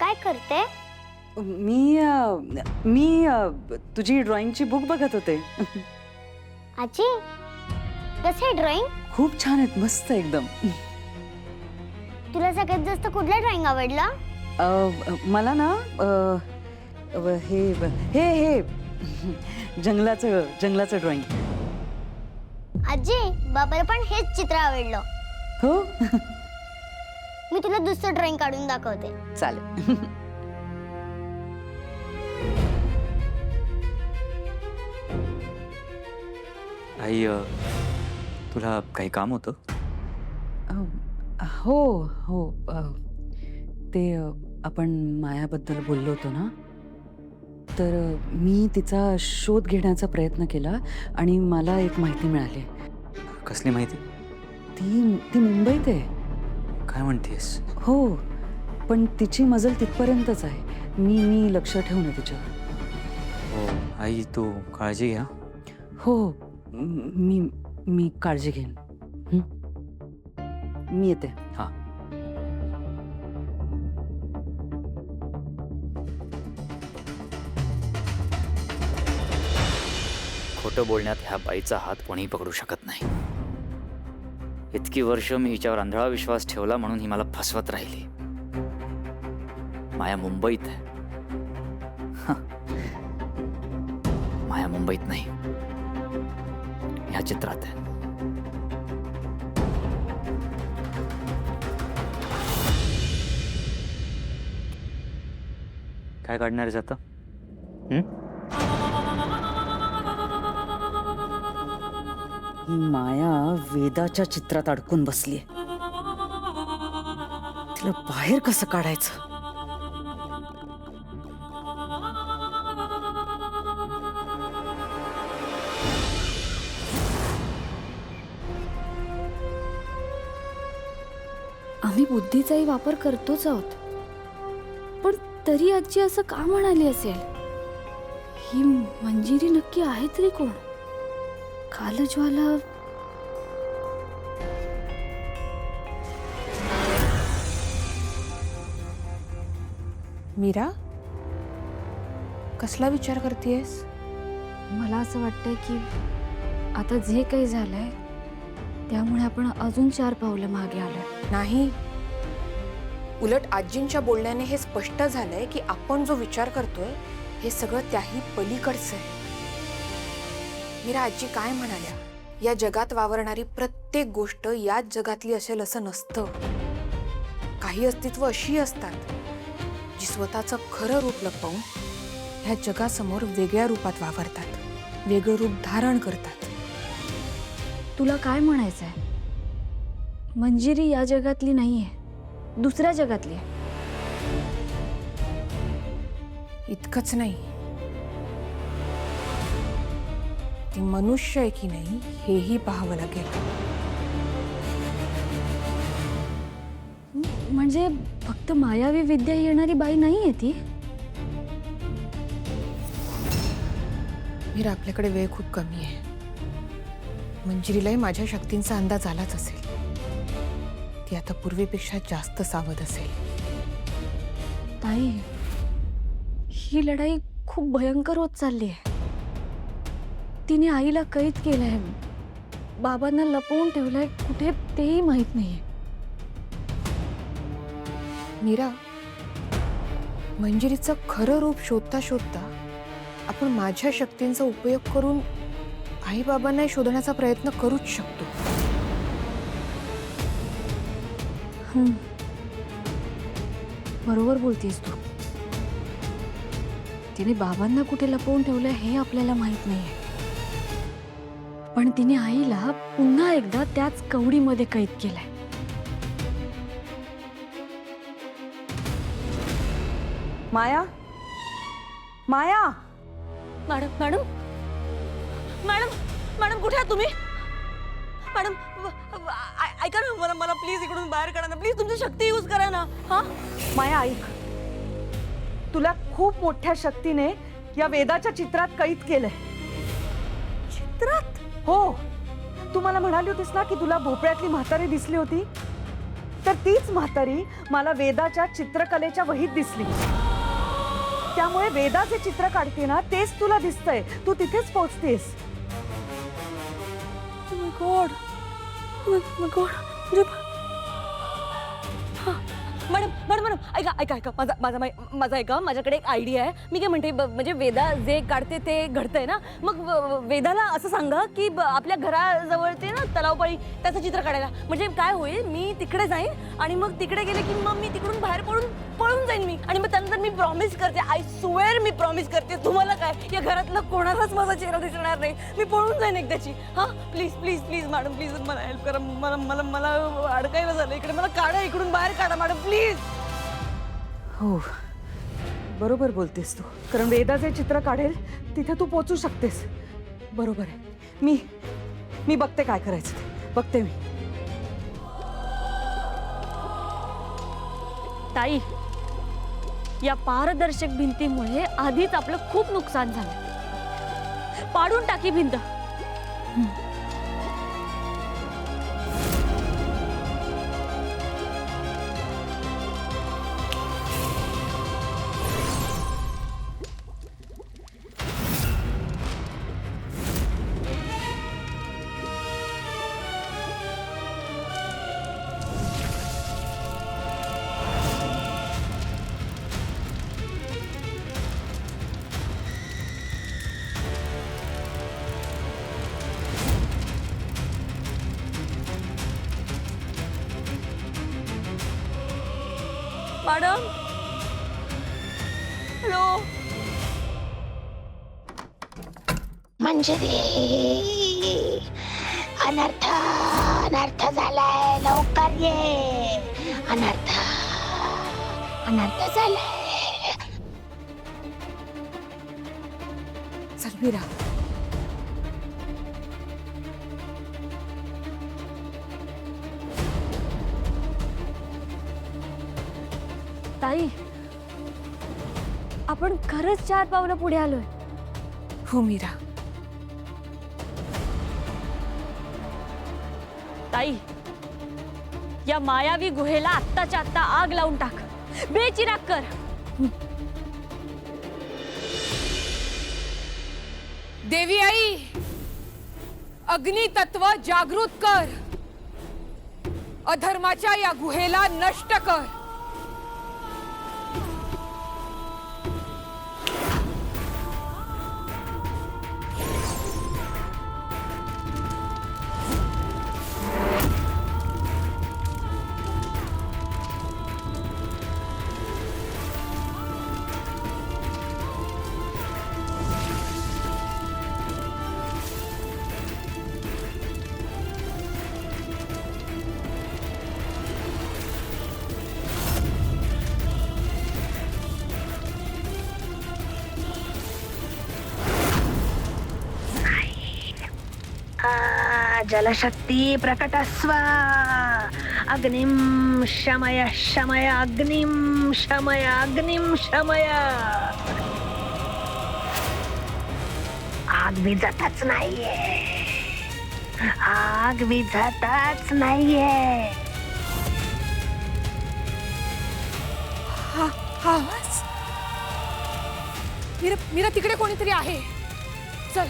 काय करते? मी तुझी ड्रॉइंगची बुक बघत होते. आजी कसे ड्रॉइंग? खूप छान आहेत, मस्त एकदम. तुला सगळ्यात जास्त कुठला ड्रॉइंग आवडला? मला ना हे हे हे जंगलाचं ड्रॉइंग. आजी बाबाला पण हेच चित्र आवडलं. हो. मी तुला दुसरं ड्रॉइंग काढून दाखवते. चालेल. आई तुला काही काम होतं? हो हो, ते आपण मायाबद्दल बोललो होतो ना, तर मी तिचा शोध घेण्याचा प्रयत्न केला आणि मला एक माहिती मिळाली. कसली माहिती? ती मुंबईत आहे. काय म्हणतेस? हो, पण तिची मजल तिथपर्यंतच आहे. मी लक्ष ठेवून आहे तिच्यावर. हो आई, तू काळजी घ्या. हो, मी काळजी घेईन. मी येते. हां. खोटं बोलण्यात ह्या बाईचा हात कोणीही पकडू शकत नाही. इतकी वर्ष मी हिच्यावर आंधळा विश्वास ठेवला म्हणून ही मला फसवत राहिली. माया मुंबईत आहे. माया मुंबईत नाही, ह्या चित्रात आहे. काय काढणार आहेस आता? ही माया वेदाच्या चित्रात अडकून बसलीये. तिला बाहेर कसं काढायचं? आम्ही बुद्धीचाही वापर करतोच आहोत, पण तरी आजी असं का म्हणाली असेल? ही मंजिरी नक्की आहे तरी कोण? कालज्वाला मीरा, कसला विचार करतेस? मला असं वाटतंय की आता जे काही झालंय त्यामुळे आपण अजून 4 पावलं मागे आलोय. नाही, उलट आजींच्या बोलण्याने हे स्पष्ट झालंय की आपण जो विचार करतोय हे सगळं त्याही पलीकडचं आहे. मीरा, आजी काय म्हणाल्या, या जगात वावरणारी प्रत्येक गोष्ट याच जगातली असेल असं नसतं. काही अस्तित्व अशी असतात जी स्वतःचं खरं रूप लपवून ह्या जगासमोर वेगळ्या रूपात वावरतात, वेगळं रूप धारण करतात. तुला काय म्हणायचंय? मंजिरी या जगातली नाहीये, दुसऱ्या जगातली आहे. इतकंच नाही, ती मनुष्य आहे की नाही हेही पाहावं लागेल. म्हणजे फक्त मायावी विद्या येणारी बाई नाहीये ती. मीरा, आपल्याकडे वेळ खूप कमी आहे. मंजिरीलाही माझ्या शक्तींचा अंदाज आलाच असेल. ती आता पूर्वीपेक्षा जास्त सावध असेल. ताई, ही लढाई खूप भयंकर होत चालली आहे. तिने आईला कैद केलंय, बाबांना लपवून ठेवलंय कुठे तेही माहित नाहीये. मीरा, मंजिरीचं खरं रूप शोधता शोधता आपण माझ्या शक्तींचा उपयोग करून आई बाबांना शोधण्याचा प्रयत्न करूच शकतो. बरोबर बोलतेस तू. तिने बाबांना कुठे लपवून ठेवलंय हे आपल्याला माहित नाहीये, पण तिने आईला पुन्हा एकदा त्याच कवडीमध्ये कैद केलंय. माया, माया. मॅडम मॅडम मॅडम मॅडम कुठे आहात तुम्ही? मॅडम ऐका ना, मला प्लीज इकडून बाहेर काढा ना, प्लीज तुमची शक्ती यूज करा ना. हा माया, ऐक. तुला खूप मोठ्या शक्तीने या वेदाच्या चित्रात कैद केलंय. चित्रात? हो, तू मला म्हणाली होतीस ना की तुला भोपळ्यातली म्हातारी दिसली होती. तर तीच म्हातारी मला वेदाच्या चित्रकलेच्या वहीत दिसली. त्यामुळे वेदा जे चित्र काढते ना तेच तुला दिसतंय. तू तिथेच पोहोचतेस. गॉड मॅडम मॅडम मॅडम ऐका ऐका ऐका माझा ऐका. माझ्याकडे एक आयडिया आहे. मी काय म्हणते म्हणजे वेदा जे काढते ते घडतंय ना, मग वेदाला असं सांगा की आपल्या घराजवळ ते ना तलावपाळी त्याचं चित्र काढायला. म्हणजे काय होईल, मी तिकडे जाईन आणि मग तिकडे गेले की मग मी तिकडून बाहेर पळून जाईन मी. आणि मग त्यानंतर मी प्रॉमिस करते, आय स्वेअर मी प्रॉमिस करते तुम्हाला काय या घरातलं कोणालाच माझा चेहरा दिसणार नाही. मी पळून जाईन एकदाची. हां please please please madam please मला हेल्प करा. मला मला मला अडकायला झालं इकडे. मला काढा इकडून बाहेर काढा मॅडम प्लीज. हो बरोबर बोलतेस तू. कारण वेदा जे चित्र काढेल तिथे तू पोचू शकतेस. बरोबर आहे. मी बघते काय करायचं ते. बघते मी. ताई, या पारदर्शक भिंतीमुळे आधीच आपलं खूप नुकसान झालं. पाडून टाकी भिंत. Madam hello. मंजिरी, अनर्थ अनर्थ झालाय. लवकर ये. अनर्थ अनर्थ झालाय. चल मीरा. ताई, आपण खरंच 4 पावलं पुढे आलोय. हो मीरा. ताई, या मायावी गुहेला आत्ताच्या आत्ता आग लावून टाक. बेचिराग कर. देवी आई, अग्नी तत्व जागृत कर. अधर्माच्या या गुहेला नष्ट कर. जलशक्ती प्रकटस्व. अग्निम शमय शमय अग्निम शमय अग्निम शमय. आग विझतच नाहीये. आग विझतच नाहीये. हा आवाज. मीरा मीरा तिकडे कोणीतरी आहे. चल.